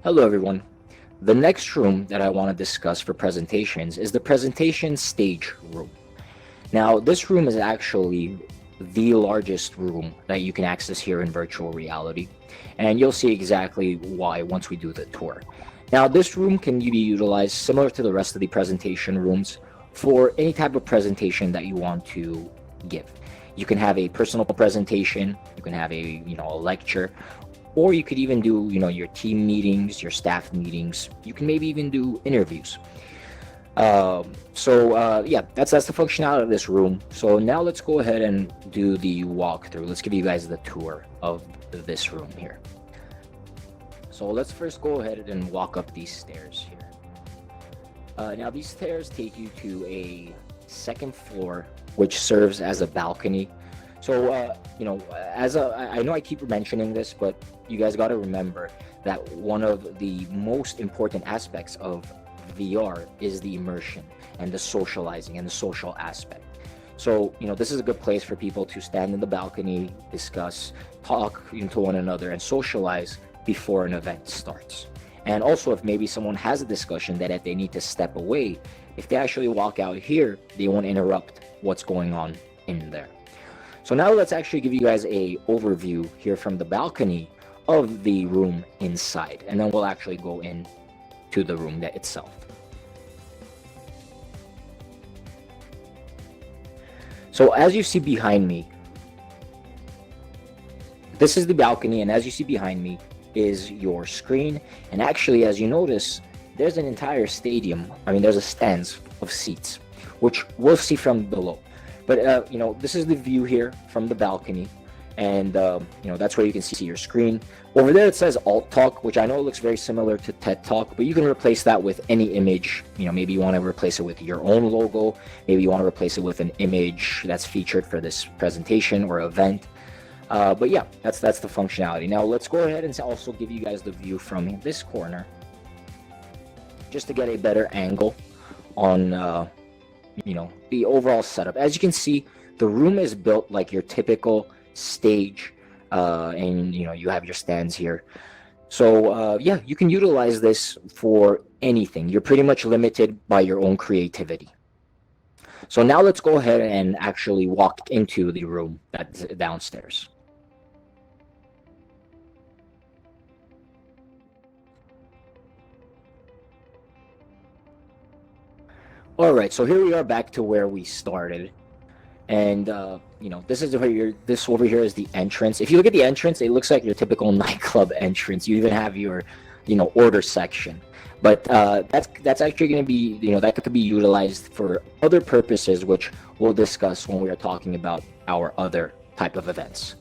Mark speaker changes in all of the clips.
Speaker 1: Hello everyone. The next room that I want to discuss for presentations is the presentation stage room. Now, this room is actually the largest room that you can access here in virtual reality, and you'll see exactly why once we do the tour. Now, this room can be utilized similar to the rest of the presentation rooms for any type of presentation that you want to give. You can have a personal presentation, you can have a lecture, or you could even do your team meetings, your staff meetings. You can maybe even do interviews. Yeah, that's the functionality of this room. So now let's go ahead and do the walkthrough. Let's give you guys the tour of this room here. So let's first go ahead and walk up these stairs here. Now these stairs take you to a second floor, which serves as a balcony. So, I know I keep mentioning this, but you guys got to remember that one of the most important aspects of VR is the immersion and the socializing and the social aspect. So, this is a good place for people to stand in the balcony, discuss, talk to one another, and socialize before an event starts. And also, if maybe someone has a discussion that if they need to step away, if they actually walk out here, they won't interrupt what's going on in there. So now let's actually give you guys a overview here from the balcony of the room inside, and then we'll actually go in to the room itself. So as you see behind me, this is the balcony, and as you see behind me is your screen. And actually, as you notice, there's an entire stadium. There's a stands of seats, which we'll see from below. But, this is the view here from the balcony, and, that's where you can see your screen. Over there, it says Alt Talk, which I know looks very similar to TED Talk, but you can replace that with any image. Maybe you want to replace it with your own logo. Maybe you want to replace it with an image that's featured for this presentation or event. But yeah, that's the functionality. Now, let's go ahead and also give you guys the view from this corner, just to get a better angle on, the overall setup. As you can see, the room is built like your typical stage, and you have your stands here. So yeah, you can utilize this for anything. You're pretty much limited by your own creativity. So now let's go ahead and actually walk into the room that's downstairs. All right, so here we are back to where we started, and this over here is the entrance. If you look at the entrance, it looks like your typical nightclub entrance. You even have your order section, but that's actually going to be that could be utilized for other purposes, which we'll discuss when we are talking about our other type of events.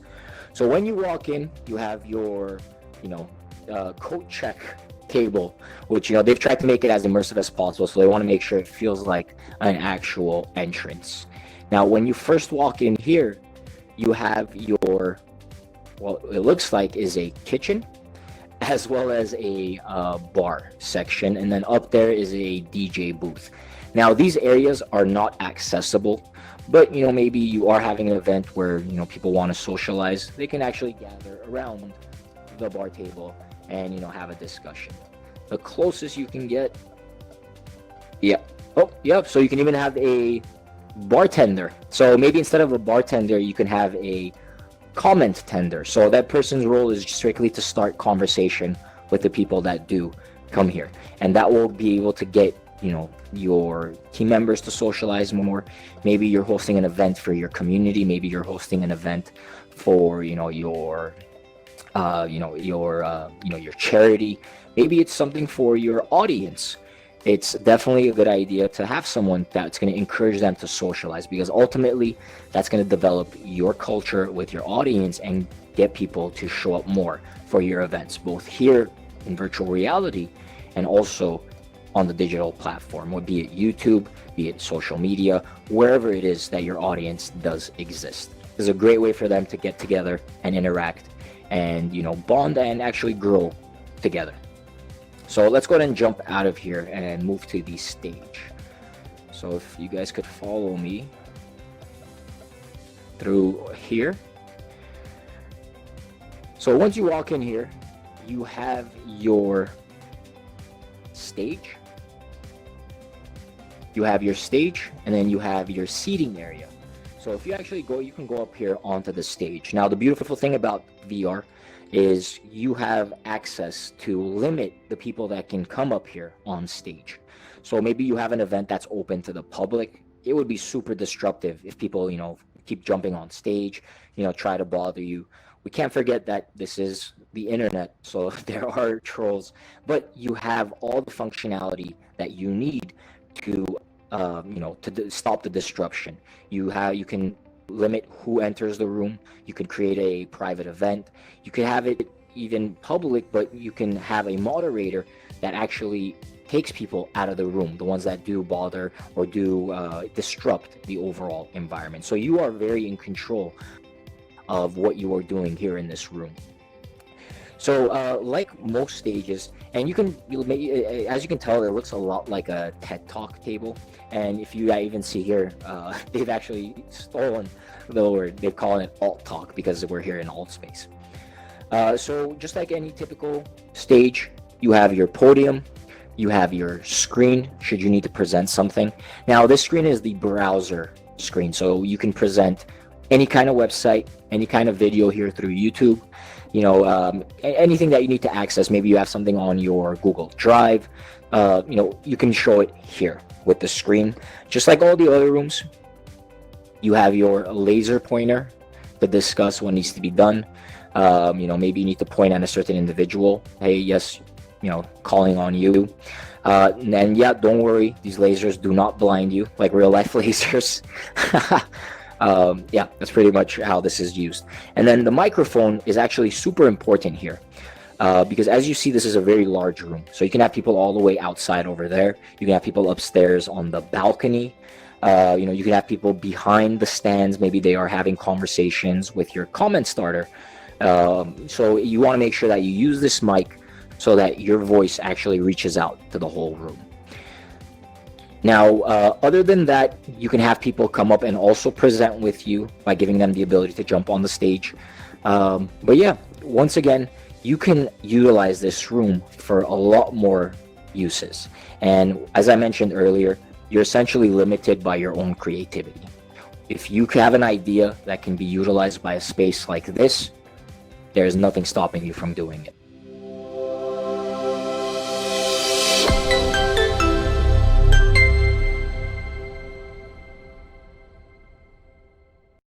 Speaker 1: So when you walk in, you have your coat check table, which they've tried to make it as immersive as possible, so they want to make sure it feels like an actual entrance. Now, when you first walk in here, you have your, well, it looks like is a kitchen, as well as a bar section, and then up there is a DJ booth. Now, these areas are not accessible, but maybe you are having an event where people want to socialize. They can actually gather around the bar table and have a discussion. The closest you can get, so you can even have a bartender. So maybe instead of a bartender, you can have a comment tender. So that person's role is strictly to start conversation with the people that do come here, and that will be able to get your team members to socialize more. Maybe you're hosting an event for your community. Maybe you're hosting an event for your charity. Maybe it's something for your audience. It's definitely a good idea to have someone that's going to encourage them to socialize, because ultimately that's going to develop your culture with your audience and get people to show up more for your events, both here in virtual reality and also on the digital platform, be it YouTube, be it social media, wherever it is that your audience does exist. This is a great way for them to get together and interact and bond and actually grow together. So let's go ahead and jump out of here and move to the stage. So if you guys could follow me through here. So once you walk in here, you have your stage, you have your stage, and then you have your seating area. So if you actually go, you can go up here onto the stage. Now, the beautiful thing about VR is you have access to limit the people that can come up here on stage. So maybe you have an event that's open to the public. It would be super disruptive if people, keep jumping on stage, try to bother you. We can't forget that this is the internet, so there are trolls, but you have all the functionality that you need to stop the disruption. You can limit who enters the room. You can create a private event. You can have it even public, but you can have a moderator that actually takes people out of the room, the ones that do bother or do disrupt the overall environment. So you are very in control of what you are doing here in this room. So like most stages, and as you can tell, it looks a lot like a TED Talk table. And if you even see here, they've actually stolen the word. They're calling it Alt Talk because we're here in Altspace. So just like any typical stage, you have your podium, you have your screen should you need to present something. Now this screen is the browser screen, so you can present any kind of website, any kind of video here through YouTube, anything that you need to access. Maybe you have something on your Google Drive, you can show it here with the screen. Just like all the other rooms, you have your laser pointer to discuss what needs to be done. Maybe you need to point at a certain individual. Hey, yes, calling on you. And yeah, don't worry, these lasers do not blind you like real life lasers. Yeah, that's pretty much how this is used. And then the microphone is actually super important here, because as you see, this is a very large room. So you can have people all the way outside over there. You can have people upstairs on the balcony. You can have people behind the stands. Maybe they are having conversations with your comment starter. So you want to make sure that you use this mic so that your voice actually reaches out to the whole room. Now, other than that, you can have people come up and also present with you by giving them the ability to jump on the stage. But yeah, once again, you can utilize this room for a lot more uses. And as I mentioned earlier, you're essentially limited by your own creativity. If you have an idea that can be utilized by a space like this, there is nothing stopping you from doing it.